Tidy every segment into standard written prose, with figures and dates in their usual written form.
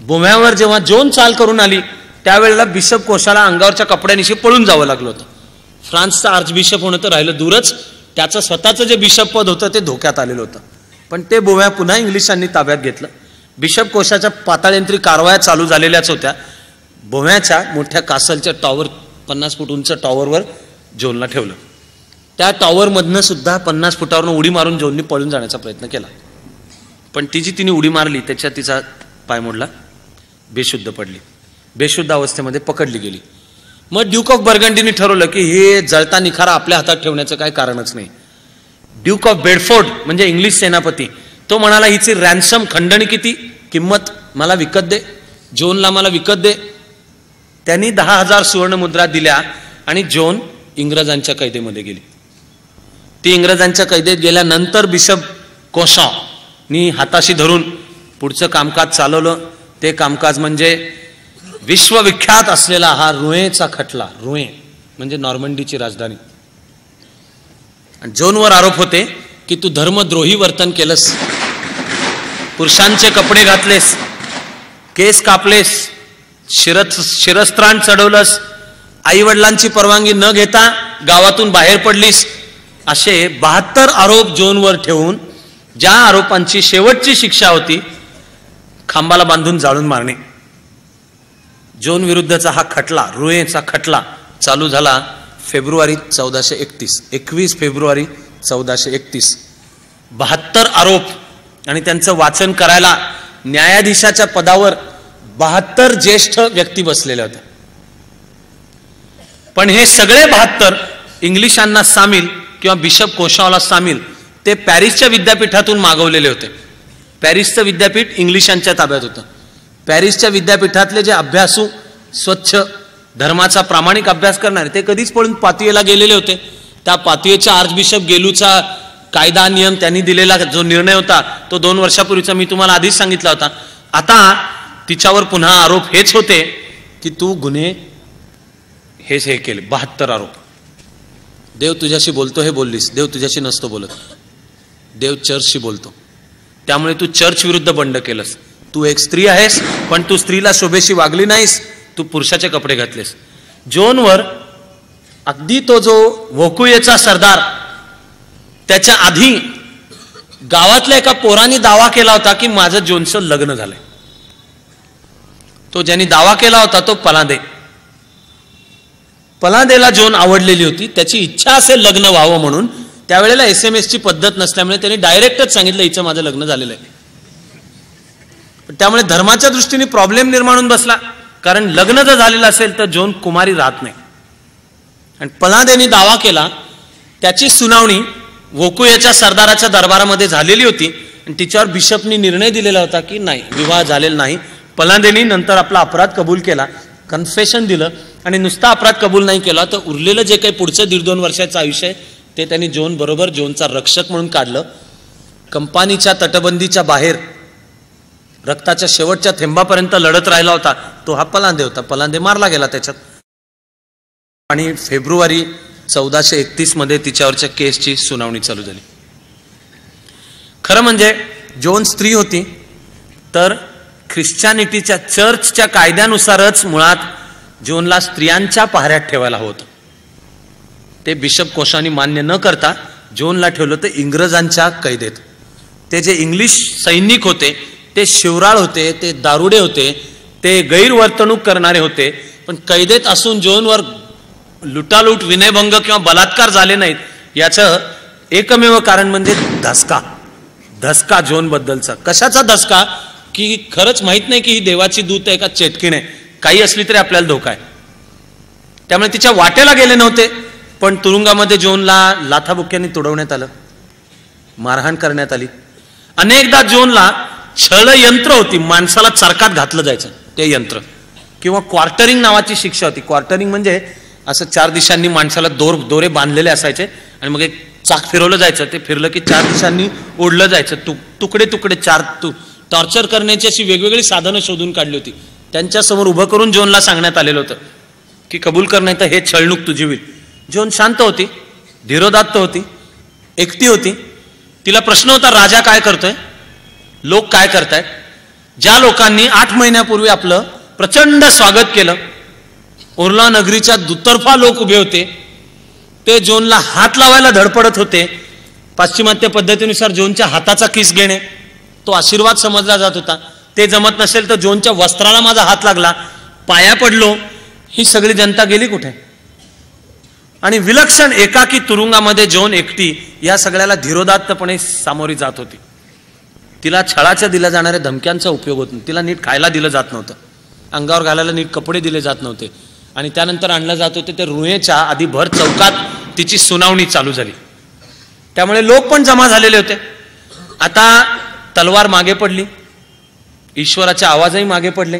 बोम्यावर जेव्हा जोन चाल करून आली त्यावेळेला बिशप कोशाला अंगावरच्या कपड्यानिशी पळून जावं लागलं होतं. फ्रान्सचा आर्चबिशप होणं तर राहिलं दूरच, त्याचं स्वतःचं जे बिशप पद होतं ते धोक्यात आलेलं होतं. पण ते बोम्या पुन्हा इंग्लिशांनी ताब्यात घेतलं. बिशप कोशाच्या पाताळयंत्री कारवाया चालू झालेल्याच होत्या. बोम्याच्या मोठ्या कासलच्या टॉवर 50 फूट उंच टॉवरवर जोनला ठेवलं. त्या टॉवरमधनं सुद्धा 50 फुटावरून उडी मारून जोननी पळून जाण्याचा प्रयत्न केला. पण ती जी तिने उडी मारली त्याच्यात तिचा पाय मोडला, बेशुद्ध पडली. बेशुद्ध अवस्थेमध्ये पकडली गेली. मग ड्यूक ऑफ बर्गंडीने ठरवलं की हे जळता निखारा आपल्या हातात ठेवण्याचं काही कारणच नाही. ड्यूक ऑफ बेडफोर्ड म्हणजे इंग्लिश सेनापती, तो म्हणाला हिची रॅन्सम खंडणी किती, किंमत मला विकत दे, जोनला मला विकत दे. त्यांनी 10,000 सुवर्ण मुद्रा दिल्या आणि जोन इंग्रजांच्या कैदेमध्ये गेली. ती इंग्रजांच्या कैदेत गेल्यानंतर बिशप कोशानी हाताशी धरून पुढचं कामकाज चालवलं. ते कामकाज म्हणजे विश्वविख्यात असलेला हा रुएचा खटला. रुए म्हणजे नॉर्मंडीची राजधानी. जोनवर आरोप होते की तू धर्मद्रोही वर्तन केलंस, पुरुषांचे कपडे घातलेस, केस कापलेस, शिरस्त्राण चढवलंस, आई वडिलांची परवानगी न घेता गावातून बाहेर पडलीस, असे 72 आरोप जोनवर ठेवून ज्या आरोपांची शेवटची शिक्षा होती खांबाला बांधून जाळून मारणे. जोन विरुद्धचा हा खटला, रुएचा खटला चालू झाला फेब्रुवारी 1431, 21 फेब्रुवारी 1431. 72 आरोप आणि त्यांचं वाचन करायला न्यायाधीशाच्या पदावर 72 ज्येष्ठ व्यक्ती बसलेल्या होत्या. पण हे सगळे 72 इंग्लिशांना सामील किंवा बिशप कोशाला सामील ते पॅरिसच्या विद्यापीठातून मागवलेले होते. पॅरिसचं विद्यापीठ इंग्लिशांच्या ताब्यात होतं. पॅरिसच्या विद्यापीठातले जे अभ्यासू, स्वच्छ धर्माचा प्रामाणिक अभ्यास करणारे ते कधीच पळून पातुयेला गेलेले होते. त्या पातुयेच्या आर्चबिशप गेलूचा कायदा नियम त्यांनी दिलेला जो निर्णय होता तो 2 वर्षापूर्वीचा मी तुम्हाला आधीच सांगितला होता. आता तिच्यावर पुन्हा आरोप हेच होते की तू गुन्हे हेच हे केले. 72 आरोप. देव तुझ्याशी बोलतो हे बोललीस, देव तुझ्याशी नसतो बोलत, देव चर्चशी बोलतो. त्यामुळे तू चर्च विरुद्ध बंड केलंस. तू एक स्त्री आहेस पण तू स्त्रीला शोभेशी वागली नाहीस, तू पुरुषाचे कपडे घातलेस. जोनवर अगदी तो जो वोकुयेचा सरदार, त्याच्या आधी गावातल्या एका पोराने दावा केला होता की माझं जोनचं लग्न झालंय. तो ज्यांनी दावा केला होता तो पलादे. पलादेला जोन आवडलेली होती, त्याची इच्छा असेल लग्न व्हावं म्हणून. त्यावेळेला SMS ची पद्धत नसल्यामुळे त्यांनी डायरेक्टच सांगितलं हिचं माझं लग्न झालेलं आहे. त्यामुळे धर्माच्या दृष्टीने प्रॉब्लेम निर्माण होऊन बसला, कारण लग्न जर झालेलं असेल तर जोन कुमारी राहत नाही. आणि पलादेने दावा केला, त्याची सुनावणी वोकुयेच्या सरदाराच्या दरबारामध्ये झालेली होती आणि तिच्यावर बिशपनी निर्णय दिलेला होता की नाही, विवाह झालेला नाही. पलादेने नंतर आपला अपराध कबूल केला, कन्फेशन दिलं आणि नुसता अपराध कबूल नाही केला तर उरलेलं जे काही पुढचं 1.5-2 वर्षाचं आयुष्य आहे ते त्यांनी जोन बरोबर जोनचा रक्षक म्हणून काढलं. कंपनीच्या तटबंदीच्या बाहेर रक्ताच्या शेवटच्या थेंबापर्यंत लढत राहिला होता तो हा पलांदे होता. पलांदे मारला गेला त्याच्यात. आणि फेब्रुवारी 1431 मध्ये तिच्यावरच्या केसची सुनावणी चालू झाली. खरं म्हणजे जोन स्त्री होती तर ख्रिश्चॅनिटीच्या चर्चच्या कायद्यानुसारच मुळात जोनला स्त्रियांच्या पहाऱ्यात ठेवायला हवं होतं. ते बिशप कोशानी मान्य न करता जोनला ठेवलं तर इंग्रजांच्या कैदेत. ते जे इंग्लिश सैनिक होते ते शिवराळ होते, ते दारुडे होते, ते गैरवर्तणूक करणारे होते. पण कैदेत असून जोनवर लुटालूट, विनयभंग किंवा बलात्कार झाले नाहीत याचं एकमेव कारण म्हणजे धसका. धसका जोन बद्दलचा. कशाचा धसका की खरंच माहित नाही की ही देवाची दूत आहे का चेटकीण आहे, काही असली तरी आपल्याला धोका आहे. त्यामुळे तिच्या वाटेला गेले नव्हते. पण तुरुंगामध्ये जोनला लाथाबुक्क्यांनी तुडवण्यात आलं, मारहाण करण्यात आली. अनेकदा जोनला छळ यंत्र होती, माणसाला चरकात घातलं जायचं ते यंत्र, किंवा क्वार्टरिंग नावाची शिक्षा होती. क्वार्टरिंग म्हणजे असं 4 दिशांनी माणसाला दोरे बांधलेले असायचे आणि मग एक चाक फिरवलं जायचं, ते फिरलं की 4 दिशांनी ओढलं जायचं. तुकडे तुकडे 4 टॉर्चर करण्याची अशी वेगवेगळी साधनं शोधून काढली होती. त्यांच्यासमोर उभं करून जोनला सांगण्यात आलेलं होतं की कबूल कर नाही तर हे छळणूक तुझी होईल. जोन शांत होती, धीरोदात्त होती, एकटी होती. तिला प्रश्न होता राजा काय करतोय, लोक काय करतायत. ज्या लोकांनी 8 महिन्यापूर्वी आपलं प्रचंड स्वागत केलं, ओर्ला नगरीच्या दुतर्फा लोक उभे होते, ते जोनला हात लावायला धडपडत होते. पाश्चिमात्य पद्धतीनुसार जोनच्या हाताचा किस घेणे तो आशीर्वाद समजला जात होता. ते जमत नसेल तर जोनच्या वस्त्राला माझा हात लागला, पाया पडलो. ही सगळी जनता गेली कुठे? आणि विलक्षण एकाकी तुरुंगामध्ये जोन एकटी या सगळ्याला धीरोदात्तपणे सामोरी जात होती. तिला छळाच्या दिल्या जाणाऱ्या धमक्यांचा उपयोग होत नाही. तिला नीट खायला दिलं जात नव्हतं, अंगावर घालायला नीट कपडे दिले जात नव्हते, आणि त्यानंतर आणलं जात होते ते रुहेच्या आधी भर चौकात तिची सुनावणी चालू झाली. त्यामुळे लोक पण जमा झालेले होते. आता तलवार मागे पडली, ईश्वराचे आवाजही मागे पडले.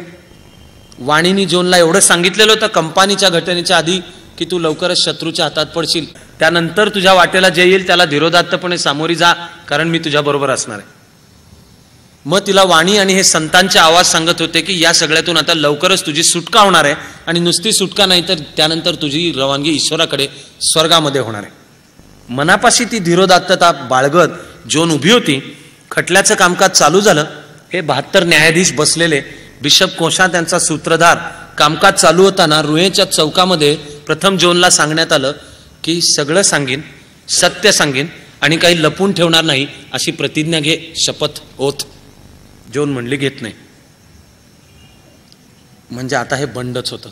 वाणीनी जोनला एवढं सांगितलेलं होतं कंपानीच्या घटनेच्या आधी की तू लवकरच शत्रूच्या हातात पडशील, त्यानंतर तुझ्या वाटेला जे येईल त्याला धीरोदात्तपणे सामोरी जा, कारण मी तुझ्या बरोबर असणार आहे. मग तिला वाणी आणि हे संतांचे आवाज सांगत होते की या सगळ्यातून आता लवकरच तुझी सुटका होणार आहे, आणि नुसती सुटका नाही तर त्यानंतर तुझी रवानगी ईश्वराकडे स्वर्गामध्ये होणार आहे. मनापाशी ती धीरोदात्तता बाळगत जोन उभी होती. खटल्याचं कामकाज चालू झालं. हे 72 न्यायाधीश बसलेले, बिशप कोशा त्यांचा सूत्रधार. कामकाज चालू होताना रुहेच्या चौकामध्ये प्रथम जोनला सांगण्यात आलं की सगळं सांगीन, सत्य सांगीन आणि काही लपून ठेवणार नाही, अशी प्रतिज्ञा घे, शपथ, ओथ. जोन म्हणली घेत नाही. म्हणजे आता हे बंडच होतं.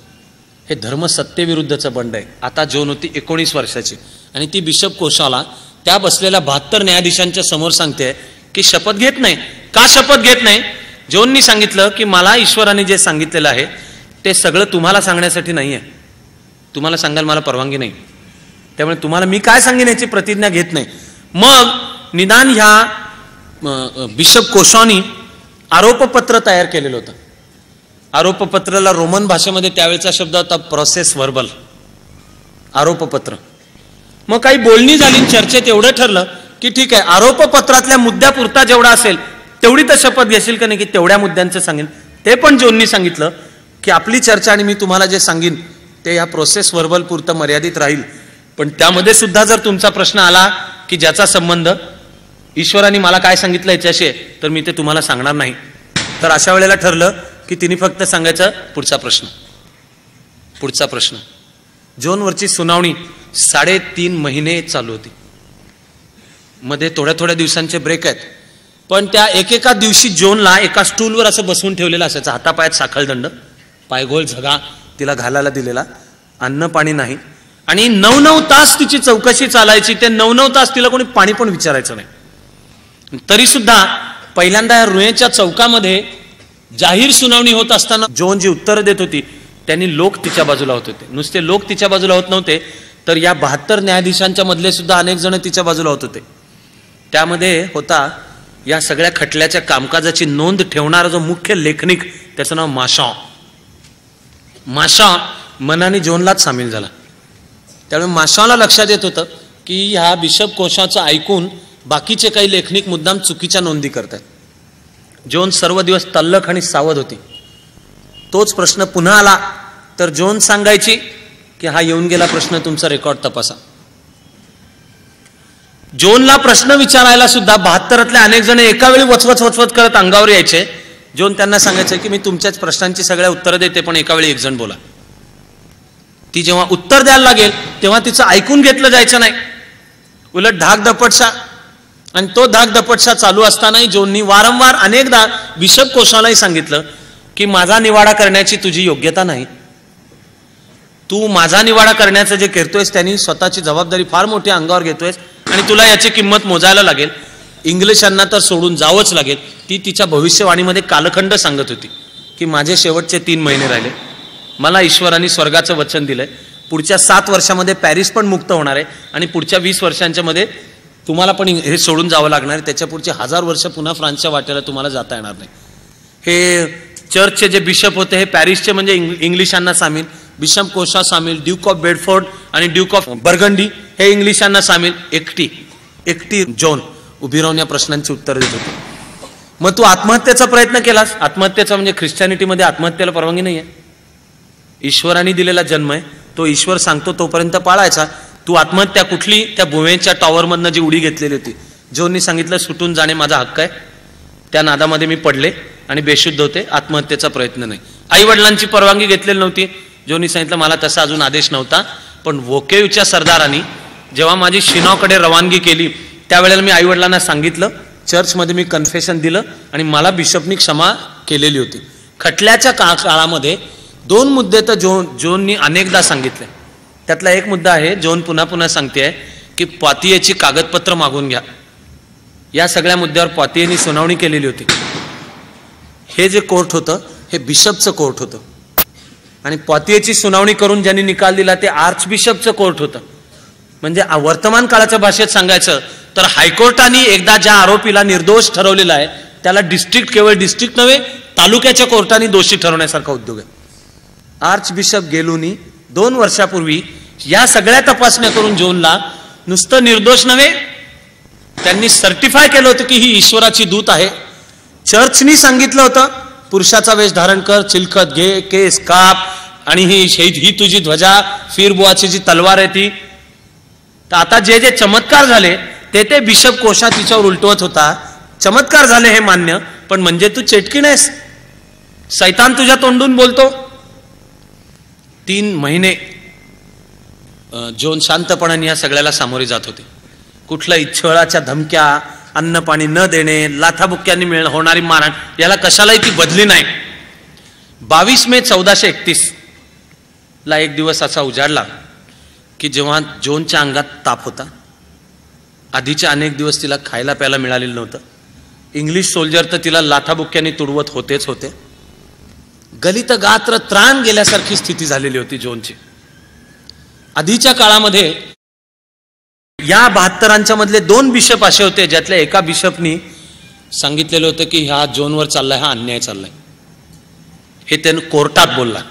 हे धर्मसत्तेविरुद्धचं बंड आहे. आता जोन होती 19 वर्षाची आणि ती बिशप कोशाला त्या बसलेल्या 72 न्यायाधीशांच्या समोर सांगते की शपथ घेत नाही. का शपथ घेत नाही? जोननी सांगितलं की मला ईश्वराने जे सांगितलेलं आहे ते सगळं तुम्हाला सांगण्यासाठी नाही आहे, तुम्हाला सांगायला मला परवानगी नाही, त्यामुळे तुम्हाला मी काय सांगेन याची प्रतिज्ञा घेत नाही. मग निदान ह्या बिशप कोशानी आरोपपत्र तयार केलेलं होतं. आरोपपत्राला रोमन भाषेमध्ये त्यावेळेचा शब्द होता प्रोसेस व्हर्बल, आरोपपत्र. मग काही बोलणी झाली, चर्चेत एवढं ठरलं की ठीक आहे, आरोपपत्रातल्या मुद्द्यापुरता जेवढा असेल तेवढी तर शपथ घेशील का नाही की तेवढ्या मुद्द्यांचं सांगेन. ते पण जोननी सांगितलं की आपली चर्चा आणि मी तुम्हाला जे सांगेन ते या प्रोसेस व्हर्बल पुरतं मर्यादित राहील, पण त्यामध्ये सुद्धा जर तुमचा प्रश्न आला की ज्याचा संबंध ईश्वराने मला काय सांगितलं याच्याशी तर मी ते तुम्हाला सांगणार नाही. तर अशा वेळेला ठरलं की तिने फक्त सांगायचं पुढचा प्रश्न, पुढचा प्रश्न. जोनवरची सुनावणी 3.5 महिने चालू होती. मध्ये थोड्या थोड्या दिवसांचे ब्रेक आहेत, पण त्या एकेका दिवशी जोनला एका स्टूलवर असं बसवून ठेवलेलं असायचं. हातापायात साखळदंड, पायघोळ झगा तिला घालायला दिलेला, अन्न पाणी नाही, आणि 9-9 तास तिची चौकशी चालायची. ते 9-9 तास तिला कोणी पाणी पण विचारायचं नाही. तरी सुद्धा पहिल्यांदा या रुहेच्या चौकामध्ये जाहीर सुनावणी होत असताना जोन जी उत्तर देत होती त्यांनी लोक तिच्या बाजूला होत होते. नुसते लोक तिच्या बाजूला होत नव्हते, तर या 72 न्यायाधीशांच्या मधले सुद्धा अनेक जण तिच्या बाजूला होत होते. त्यामध्ये होता या सगळ्या खटल्याच्या कामकाजाची नोंद ठेवणारा जो मुख्य लेखनिक, त्याचं नाव माशॉ. माशॉ मनाने जोनलाच सामील झाला. त्यामुळे माशॉला लक्षात येत होतं की ह्या बिशप कोशाचं ऐकून बाकीचे काही लेखनिक मुद्दाम चुकीच्या नोंदी करतात. जोन सर्व दिवस तल्लख आणि सावध होती. तोच प्रश्न पुन्हा आला तर जोन सांगायची की हा येऊन गेला प्रश्न, तुमचा रेकॉर्ड तपासा. जोनला प्रश्न विचारायला सुद्धा 72तले अनेक जण एका वेळी वचवत करत अंगावर यायचे. जोन त्यांना सांगायचं की मी तुमच्याच प्रश्नांची सगळ्या उत्तरं देते, पण एका वेळी एक जण बोला. ती जेव्हा उत्तर द्यायला लागेल तेव्हा तिचं ऐकून घेतलं जायचं नाही, उलट धाकधपटशा. आणि तो धाकधपटशा चालू असतानाही जोननी वारंवार अनेकदा बिशप कोशालाही सांगितलं की माझा निवाडा करण्याची तुझी योग्यता नाही, तू माझा निवाडा करण्याचं जे करतोयस त्यांनी स्वतःची जबाबदारी फार मोठी अंगावर घेतोयस आणि तुला याची किंमत मोजायला लागेल. इंग्लिशांना तर सोडून जावंच लागेल. ती तिच्या भविष्यवाणीमध्ये कालखंड सांगत होती की माझे शेवटचे 3 महिने राहिले, मला ईश्वराने स्वर्गाचं वचन दिलंय, पुढच्या 7 वर्षामध्ये पॅरिस पण मुक्त होणार आहे आणि पुढच्या 20 वर्षांच्या मध्ये तुम्हाला पण हे सोडून जावं लागणार आहे. त्याच्या पुढचे 1000 वर्ष पुन्हा फ्रान्सच्या वाटेला तुम्हाला जाता येणार नाही. हे चर्चचे जे बिशप होते हे पॅरिसचे म्हणजे इंग्लिशांना सामील, बिशप कोशा सामील, ड्यूक ऑफ बेडफोर्ड आणि ड्यूक ऑफ बर्गंडी हे इंग्लिशांना सामील. एकटी जोन उभी राहून या प्रश्नांची उत्तर देत होती. मग तू आत्महत्येचा प्रयत्न केलास. आत्महत्येचा म्हणजे ख्रिश्चॅनिटीमध्ये आत्महत्येला परवानगी नाही आहे. ईश्वराने दिलेला जन्म आहे, तो ईश्वर सांगतो तोपर्यंत पाळायचा. तू आत्महत्या कुठली, त्या भुवेच्या टॉवरमधनं जी उडी घेतलेली होती, जोननी सांगितलं सुटून जाणे माझा हक्क आहे. त्या नादामध्ये मी पडले आणि बेशुद्ध होते, आत्महत्येचा प्रयत्न नाही. आई वडिलांची परवानगी घेतलेली नव्हती. जोनी सांगितलं मला तसा अजून आदेश नव्हता, पण वोकेयूच्या सरदारांनी जेव्हा माझी शिनावकडे रवानगी केली त्यावेळेला मी आई वडिलांना सांगितलं, चर्चमध्ये मी कन्फेशन दिलं आणि मला बिशपनी क्षमा केलेली होती. खटल्याच्या काळामध्ये 2 मुद्दे तर जोननी अनेकदा सांगितले. त्यातला एक मुद्दा आहे, जोन पुन्हा पुन्हा सांगते की पॉतियेची कागदपत्र मागून घ्या. या सगळ्या मुद्द्यावर पॉतियेनी सुनावणी केलेली होती. हे जे कोर्ट होतं हे बिशपचं कोर्ट होतं आणि पॉतियेची सुनावणी करून ज्यांनी निकाल दिला ते आर्च बिशपचं कोर्ट होतं. म्हणजे वर्तमान काळाच्या भाषेत सांगायचं तर हायकोर्टाने एकदा ज्या आरोपीला निर्दोष ठरवलेला आहे त्याला डिस्ट्रिक्ट, केवळ डिस्ट्रिक्ट नव्हे तालुक्याच्या कोर्टाने दोषी ठरवण्यासारखा उद्योग आहे. आर्च बिशप गेलूनी 2 वर्षापूर्वी या सगळ्या तपासण्या करून जोनला नुसतं निर्दोष नव्हे, त्यांनी सर्टिफाय केलं होतं की ही ईश्वराची दूत आहे. चर्चनी सांगितलं होतं पुरुषाचा वेश धारण कर, चिलखत घे, केस काप आणि ही तुझी ध्वजा, फिरबुवाची जी तलवार आहे ती. तर आता जे जे चमत्कार झाले ते बिशप कोशा तिच्यावर उलटवत होता. चमत्कार झाले हे मान्य, पण म्हणजे तू चेटकी नाहीस, सैतान तुझ्या तोंडून बोलतो. 3 महिने जोन शांतपणाने या सगळ्याला सामोरे जात होते. कुठल्याही छळाच्या धमक्या, अन्न पाणी न देणे, लाथाबुक्क्यांनी होणारी मारहाण, याला कशालाही ती बदली नाही. 22 मे 1431 ला एक दिवस असा उजाडला की जेव्हा जोनच्या अंगात ताप होता. आधीच्या अनेक दिवस तिला खायला प्यायला मिळालेलं नव्हतं. इंग्लिश सोल्जर तर तिला लाथाबुक्क्यांनी तुडवत होतेच होते. गलित गात्र त्राण गेल्यासारखी स्थिती झालेली होती जोनची. आधीच्या काळामध्ये या 72 मधले 2 बिशप असे होते ज्यातल्या एका बिशपनी सांगितलेलं होतं की हा जोनवर चाललाय, हा अन्याय चाललाय. हे त्यानं कोर्टात बोलला.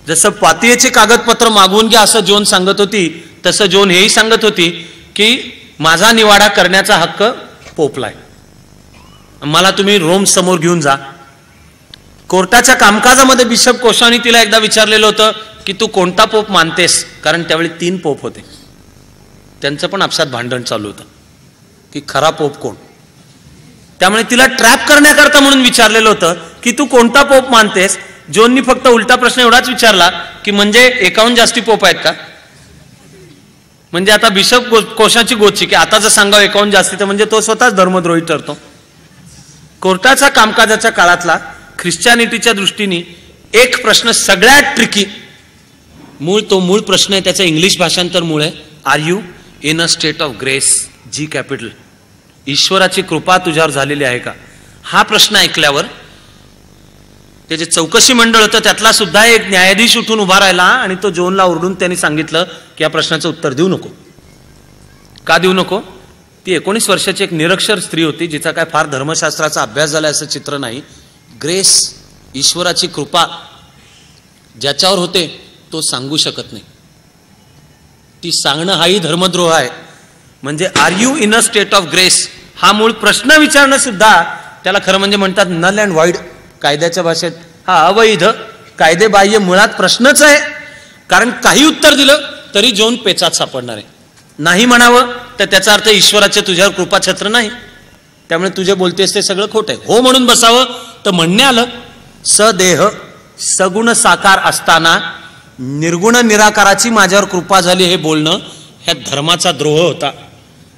जसं पॉतियेचे कागदपत्र मागवून घ्या असं जोन सांगत होती, तसं जोन हेही सांगत होती की माझा निवाडा करण्याचा हक्क पोपलाय, मला तुम्ही रोम समोर घेऊन जा. कोर्टाच्या कामकाजामध्ये बिशप कोशानी तिला एकदा विचारलेलं होतं की तू कोणता पोप मानतेस, कारण त्यावेळी 3 पोप होते. त्यांचं पण आपसात भांडण चालू होतं की खरा पोप कोण. त्यामुळे तिला ट्रॅप करण्याकरता म्हणून विचारलेलं होतं की तू कोणता पोप मानतेस. जोननी फक्त उलटा प्रश्न एवढाच विचारला की म्हणजे 51 जास्ती पोप आहेत का. म्हणजे आता बिशप कोशाची गोची की आता जर सांगावं 51 जास्ती तर म्हणजे तो स्वतःच धर्मद्रोही ठरतो. कोर्टाच्या कामकाजाच्या काळातला ख्रिश्चॅनिटीच्या दृष्टीने एक प्रश्न सगळ्यात ट्रिकी, मूळ प्रश्न आहे, त्याचं इंग्लिश भाषांतर मूळ आहे, are you in a state of grace, G capital. ईश्वराची कृपा तुझ्यावर झालेली आहे का. हा प्रश्न ऐकल्यावर ते जे चौकशी मंडळ होतं त्यातला सुद्धा एक न्यायाधीश उठून उभा राहिला आणि तो जोनला ओरडून त्यांनी सांगितलं की या प्रश्नाचं उत्तर देऊ नको. का देऊ नको. ती 19 वर्षाची एक निरक्षर स्त्री होती जिचा काय फार धर्मशास्त्राचा अभ्यास झाला असं चित्र नाही. ग्रेस, ईश्वराची कृपा ज्याच्यावर होते तो सांगू शकत नाही. ती सांगणं हाही धर्मद्रोह आहे. म्हणजे are you in a state of grace हा मूळ प्रश्न विचारणं सुद्धा त्याला खरं म्हणजे म्हणतात नल अँड वाईड. कायद्याच्या भाषेत हा अवैध, कायदेबाह्य मुळात प्रश्नच आहे. कारण काही उत्तर दिलं तरी जोन पेचात सापडणार आहे. नाही म्हणावं तर त्याचा अर्थ ईश्वराचे तुझ्यावर कृपाछत्र नाही, त्यामुळे तुझे बोलतेस ते सगळं खोट आहे. हो म्हणून बसावं तर म्हणणे आलं सदेह सगुण साकार असताना निर्गुण निराकाराची माझ्यावर कृपा झाली हे बोलणं ह्या धर्माचा द्रोह होता.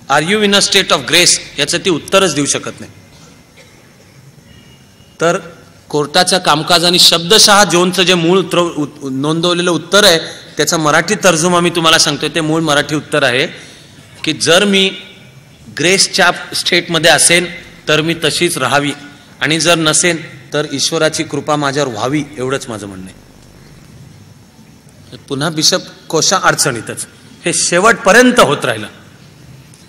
Are you in a state of grace याचं ती उत्तरच देऊ शकत नाही. तर कोर्टाच्या कामकाजाने शब्दशः जोनचं जे मूळ नोंदवलेलं उत्तर आहे त्याचा मराठी तर्जुमा मी तुम्हाला सांगतोय. ते मूळ मराठी उत्तर आहे की जर मी ग्रेसच्या स्टेटमध्ये असेन तर मी तशीच राहावी आणि जर नसेन तर ईश्वराची कृपा माझ्यावर व्हावी, एवढंच माझं म्हणणं आहे. पुन्हा बिशप कोशा अडचणीतच हे शेवटपर्यंत होत राहिलं.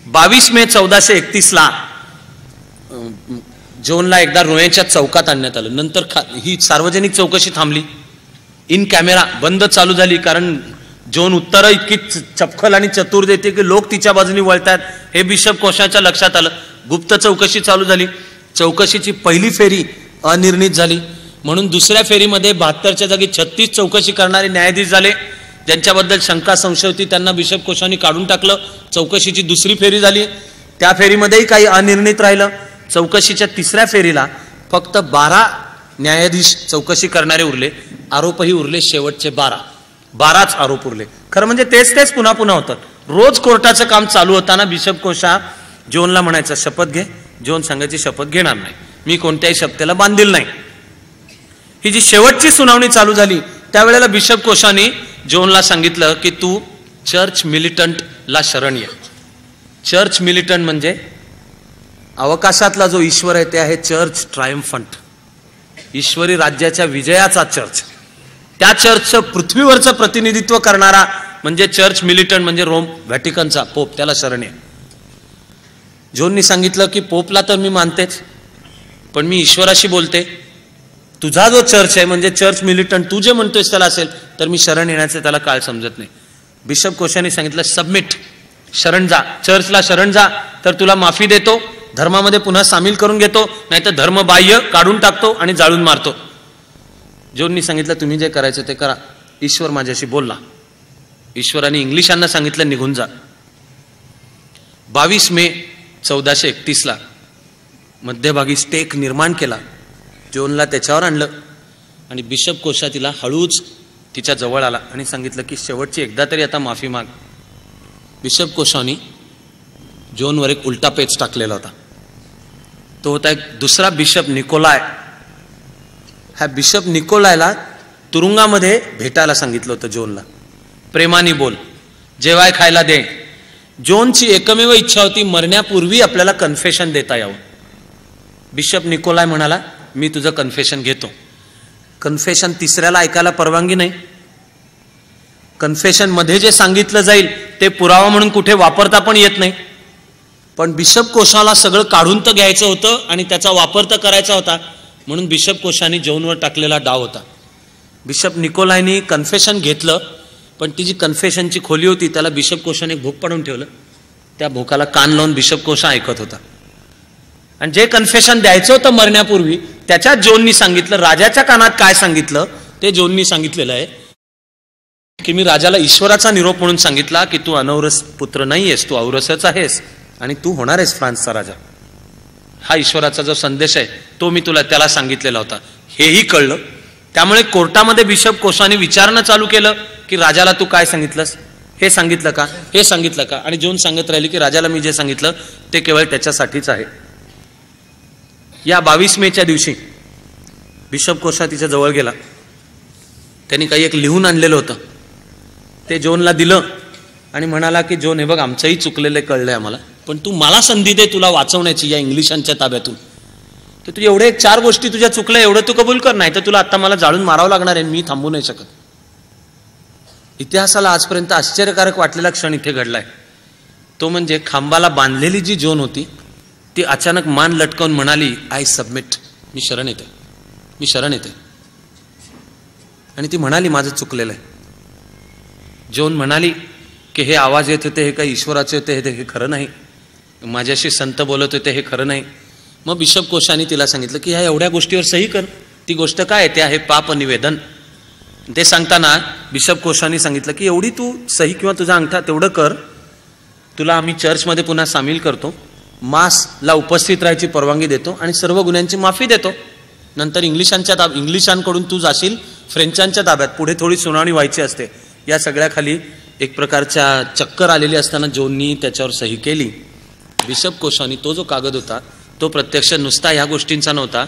22 मे 1431 ला जोनला एकदा रोयेच्या चौकात आणण्यात आलं. नंतर ही सार्वजनिक चौकशी थांबली. इन कॅमेरा बंद चालू झाली, कारण जोन उत्तरं इतकी चपखल आणि चतुर देते की लोक तिच्या बाजूने वळतात हे बिशप कोशाच्या लक्षात आलं. गुप्त चौकशी चालू झाली. चौकशीची पहिली फेरी अनिर्णित झाली म्हणून दुसऱ्या फेरीमध्ये 72च्या जागी 36 चौकशी करणारे न्यायाधीश झाले. ज्यांच्याबद्दल शंका संशय होती त्यांना बिशप कोशानी काढून टाकलं. चौकशीची दुसरी फेरी झाली, त्या फेरीमध्येही काही अनिर्णित राहिलं. चौकशीच्या तिसऱ्या फेरीला फक्त 12 न्यायाधीश चौकशी करणारे उरले, आरोपही उरले शेवटचे 12च आरोप उरले. खरं म्हणजे तेच पुन्हा पुन्हा होतात. रोज कोर्टाचं काम चालू होताना बिशप कोशा जोनला म्हणायचा शपथ घे. जोन सांगायची शपथ घेणार नाही, मी कोणत्याही शपथेला बांधील नाही. ही जी शेवटची सुनावणी चालू झाली त्यावेळेला बिशप कोशाने जोनला सांगितलं की तू चर्च मिलिटंटला शरण ये. चर्च मिलिटंट म्हणजे अवकाशातला जो ईश्वर आहे ते आहे चर्च ट्रायम्फंट, ईश्वरी राज्याच्या विजयाचा चर्च. त्या चर्चचं पृथ्वीवरचं प्रतिनिधित्व करणारा म्हणजे चर्च मिलिटंट म्हणजे रोम व्हॅटिकनचा पोप, त्याला शरण आहे. जोननी सांगितलं की पोपला तर मी मानतेच, पण मी ईश्वराशी बोलते. तुझा जो चर्च आहे म्हणजे चर्च मिलिटंट तू जे म्हणतोयस त्याला असेल तर मी शरण येण्याचं त्याला काळ समजत नाही. बिशप कोशाने सांगितलं सबमिट, शरण जा, चर्चला शरण जा, तर तुला माफी देतो, धर्मामध्ये पुन्हा सामील करून घेतो, नाहीतर धर्मबाह्य काढून टाकतो आणि जाळून मारतो. जोननी सांगितलं तुम्ही जे करायचं ते करा, ईश्वर माझ्याशी बोलला. ईश्वराने इंग्लिशांना सांगितलं निघून जा. 22 मे 1431 मध्यभागी स्टेक निर्माण केला. जोनला त्याच्यावर आणलं आणि बिशप कोशा तिला हळूच तिच्या जवळ आला आणि सांगितलं की शेवटची एकदा तरी आता माफी माग. बिशप कोशाने जोनवर एक उलटा पेच टाकलेला होता. तो होता एक दुसरा बिशप निकोलाय. ह्या बिशप निकोलायला तुरुंगामध्ये भेटायला सांगितलं होतं जोनला. प्रेमाने बोल, जेवाय खायला दे. जोनची एकमेव इच्छा होती मरण्यापूर्वी आपल्याला कन्फेशन देता यावं. बिशप निकोलाय म्हणाला मी तुझं कन्फेशन घेतो. कन्फेशन तिसऱ्याला ऐकायला परवानगी नाही. कन्फेशन मध्ये जे सांगितलं जाईल ते पुरावा म्हणून कुठे वापरता पण येत नाही. पण बिशप कोशाला सगळं काढून तर घ्यायचं होतं आणि त्याचा वापर तर करायचा होता, म्हणून बिशप कोशाने जोनवर टाकलेला डाव होता. बिशप निकोलायनी कन्फेशन घेतलं, पण ती जी कन्फेशनची खोली होती त्याला बिशप कोशाने भोक पाडून ठेवलं. त्या भोकाला कान लावून बिशप कोशा ऐकत होता. आणि जे कन्फेशन द्यायचं होतं मरण्यापूर्वी त्याच्यात जोननी सांगितलं, राजाच्या कानात काय सांगितलं ते जोननी सांगितलेलं आहे की मी राजाला ईश्वराचा निरोप म्हणून सांगितला की तू अनौरस पुत्र नाहीयेस, तू औरसच आहेस आणि तू होणार आहेस फ्रान्सचा राजा. हा ईश्वराचा जो संदेश आहे तो मी तुला त्याला सांगितलेला होता. हेही कळलं. त्यामुळे कोर्टामध्ये बिशप कोशाने विचारणं चालू केलं की राजाला तू काय सांगितलंस, हे सांगितलं का, हे सांगितलं का. आणि जोन सांगत राहिली की राजाला मी जे सांगितलं ते केवळ त्याच्यासाठीच आहे. या 22 मेच्या दिवशी बिशप कोशा तिच्या जवळ गेला. त्यांनी काही एक लिहून आणलेलं होतं ते जोनला दिलं आणि म्हणाला की जोन हे बघ आमचंही चुकलेलं कळलंय आम्हाला, पण तू मला संधी दे तुला वाचवण्याची या इंग्लिशांच्या ताब्यातून. तर तू एवढे 4 गोष्टी तुझ्या चुकल्या एवढं तू कबूल कर, नाही तर तुला आता मला जाळून मारावं लागणार आहे, मी थांबू नाही शकत. इतिहासाला आजपर्यंत आश्चर्यकारक वाटलेला क्षण इथे घडलाय. तो म्हणजे खांबाला बांधलेली जी जोन होती ती अचानक मान लटकावून म्हणाली आय सबमिट, मी शरण येते, मी शरण येते. आणि ती म्हणाली माझं चुकलेलं आहे. जोन म्हणाली की हे आवाज येत होते हे काही ईश्वराचे होते, हे खरं नाही, माझ्याशी संत बोलत होते हे खरं नाही. मग बिशप कोशाने तिला सांगितलं की ह्या एवढ्या गोष्टीवर सही कर. ती गोष्ट काय आहे ते आहे पाप निवेदन. ते सांगताना बिशप कोशाने सांगितलं की एवढी तू सही किंवा तुझा अंगठा तेवढं कर, तुला आम्ही चर्चमध्ये पुन्हा सामील करतो, मासला उपस्थित राहायची परवानगी देतो आणि सर्व गुन्ह्यांची माफी देतो. नंतर इंग्लिशांकडून तू जाशील फ्रेंचांच्या ताब्यात. पुढे थोडी सुनावणी व्हायची असते. या सगळ्या खाली एक प्रकारच्या चक्कर आलेली असताना जोननी त्याच्यावर सही केली. बिशप कोशाने तो जो कागद होता तो प्रत्यक्ष नुसता ह्या गोष्टींचा नव्हता.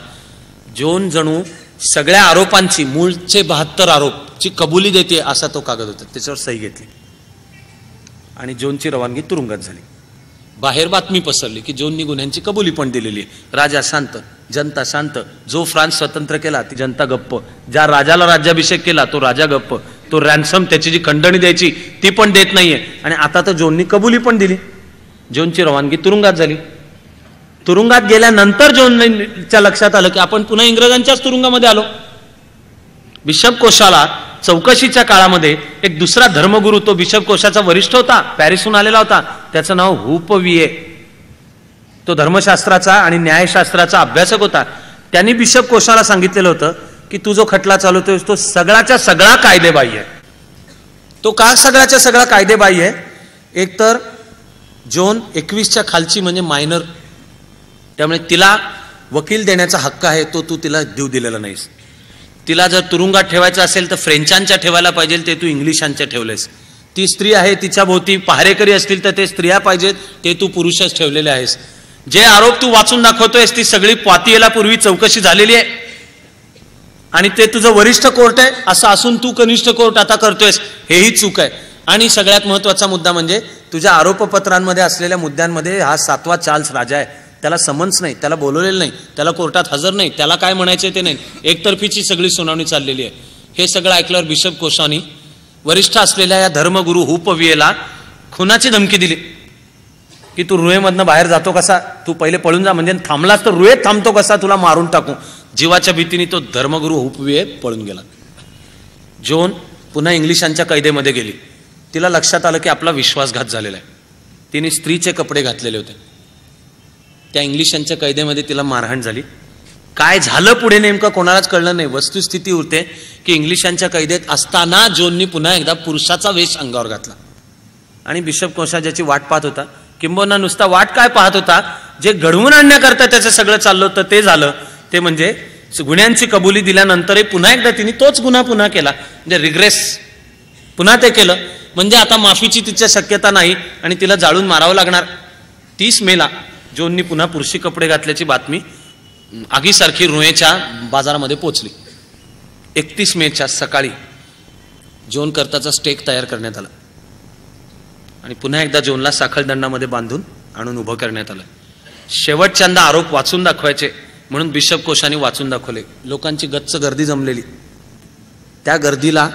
जोन जणू सगळ्या आरोपांची मूळचे 72 आरोपची कबुली देते असा तो कागद होता. त्याच्यावर सही घेतली आणि जोनची रवानगी तुरुंगात झाली. बाहेर बातमी पसरली की जोननी गुन्ह्यांची कबुली पण दिलेली आहे. राजा शांत, जनता शांत. जो फ्रान्स स्वतंत्र केला ती जनता गप्प, ज्या राजाला राज्याभिषेक केला तो राजा गप्प, तो रॅन्सम त्याची जी खंडणी द्यायची ती पण देत नाहीये. आणि आता तर जोननी कबुली पण दिली. जोनची रवानगी तुरुंगात झाली. तुरुंगात गेल्यानंतर जोनच्या लक्षात आलं की आपण पुन्हा इंग्रजांच्याच तुरुंगामध्ये आलो. बिशप कोशाला चौकशीच्या काळामध्ये एक दुसरा धर्मगुरू, तो बिशप कोशाचा वरिष्ठ होता, पॅरिसहून आलेला होता, त्याचं नाव हुपविये. तो धर्मशास्त्राचा आणि न्यायशास्त्राचा अभ्यासक होता. त्यांनी बिशप कोशाला सांगितलेलं होतं की तू जो खटला चालवतोय तो सगळ्याच्या सगळा कायदेबाह्य आहे. तो का सगळ्याच्या सगळा कायदेबाह्य आहे? एकतर जोन 21च्या खालची म्हणजे मायनर, त्यामुळे तिला वकील देण्याचा हक्क आहे तो तू तिला देऊ दिलेला नाहीस. तिला जर तुरुंगात ठेवायचं असेल तर फ्रेंचांच्या ठेवायला पाहिजे, ते तू इंग्लिशांच्या ठेवलेस. ती स्त्री आहे, तिच्या भोवती पहारेकरी असतील तर ते स्त्रिया पाहिजेत, ते तू पुरुषच ठेवलेले आहेस. जे आरोप तू वाचून दाखवतोयस ती सगळी पातियेला पूर्वी चौकशी झालेली आहे आणि ते तुझं वरिष्ठ कोर्ट आहे असं असून तू कनिष्ठ कोर्ट आता करतोयस, हेही चूक आहे. आणि सगळ्यात महत्वाचा मुद्दा म्हणजे तुझ्या आरोपपत्रांमध्ये असलेल्या मुद्द्यांमध्ये हा 7वा चार्ल्स राजा आहे. त्याला समन्स नाही, त्याला बोलवलेलं नाही, त्याला कोर्टात हजर नाही, त्याला काय म्हणायचे ते नाही, एकतर्फीची सगळी सुनावणी चाललेली आहे. हे सगळं ऐकल्यावर बिशप कोशानी वरिष्ठ असलेल्या या धर्मगुरू हुपवियेला खुनाची धमकी दिली की तू रुहेमधनं बाहेर जातो कसा, तू पहिले पळून जा, म्हणजे थांबलास तर रुहेत थांबतो कसा, तुला मारून टाकू. जीवाच्या भीतीने तो धर्मगुरू हुपविये पळून गेला. जोन पुन्हा इंग्लिशांच्या कैदेमध्ये गेली. तिला लक्षात आलं की आपला विश्वासघात झालेला आहे. तिने स्त्रीचे कपडे घातलेले होते. त्या इंग्लिशांच्या कैदेमध्ये तिला मारहाण झाली. काय झालं पुढे नेमकं कोणालाच कळलं नाही. वस्तुस्थिती उरते की इंग्लिशांच्या कैदेत असताना जोननी पुन्हा एकदा पुरुषाचा वेश अंगावर घातला आणि बिशप कोशा ज्याची वाट पाहत होता, किंबहुना नुसता वाट काय पाहत होता, जे घडवून आणण्याकरता त्याचं सगळं चाललं होतं ते झालं. ते म्हणजे गुन्ह्यांची कबुली दिल्यानंतरही पुन्हा एकदा तिने तोच गुन्हा पुन्हा केला, म्हणजे रिग्रेस पुन्हा ते केलं. म्हणजे आता माफीची तिच्या शक्यता नाही आणि तिला जाळून मारावं लागणार. 30 मेला जोननी पुन्हा पुरुषी कपडे घातल्याची बातमी आगीसारखी रुहेच्या बाजारामध्ये पोहोचली. 31 मेच्या सकाळी जोन करताचा स्टेक तयार करण्यात आला आणि पुन्हा एकदा जोनला साखळदंडामध्ये बांधून आणून उभं करण्यात आलं. शेवटच्यांदा आरोप वाचून दाखवायचे म्हणून बिशप कोशानी वाचून दाखवले. लोकांची गच्च गर्दी जमलेली. त्या गर्दीला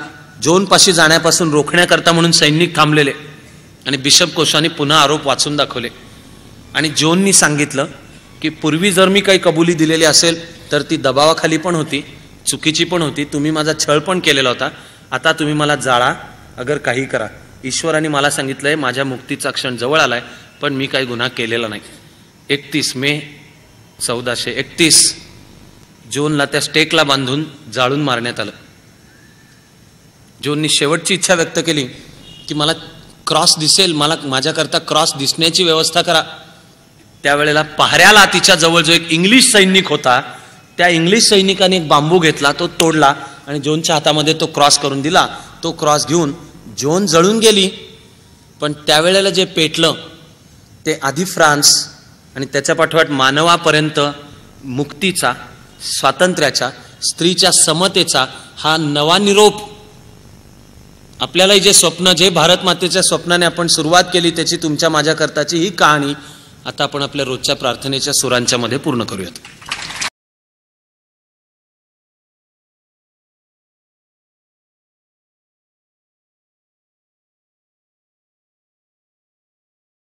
जोनपाशी जाण्यापासून रोखण्याकरता म्हणून सैनिक थांबलेले आणि बिशप कोशानी पुन्हा आरोप वाचून दाखवले. आणि जोननी सांगितलं की पूर्वी जर मी काही कबुली दिलेली असेल तर ती दबावाखाली पण होती, चुकीची पण होती, तुम्ही माझा छळ पण केलेला होता. आता तुम्ही मला जाळा, अगर काही करा. ईश्वराने मला सांगितलंय माझ्या मुक्तीचा क्षण जवळ आलाय, पण मी काही गुन्हा केलेला नाही. 31 मे 1431 जोनला त्या स्टेकला बांधून जाळून मारण्यात आलं. जोननी शेवटची इच्छा व्यक्त केली की मला क्रॉस दिसेल, मला माझ्याकरता क्रॉस दिसण्याची व्यवस्था करा. त्यावेळेला पहाऱ्याला तिच्या जवळ जो एक इंग्लिश सैनिक होता, त्या इंग्लिश सैनिकाने एक बांबू घेतला, तो तोडला आणि जोनच्या हातामध्ये तो क्रॉस करून दिला. तो क्रॉस घेऊन जोन जळून गेली. पण त्यावेळेला जे पेटलं ते आधी फ्रान्स आणि त्याच्या पाठोपाठ मानवापर्यंत मुक्तीचा, स्वातंत्र्याच्या, स्त्रीच्या समतेचा हा नवा निरोप. आपल्यालाही जे स्वप्न, जे भारत मातेच्या स्वप्नाने आपण सुरुवात केली त्याची तुमच्या माझ्याकरताची ही कहाणी आता आपण आपल्या रोजच्या प्रार्थनेच्या सुरांच्या मध्ये पूर्ण करूयात.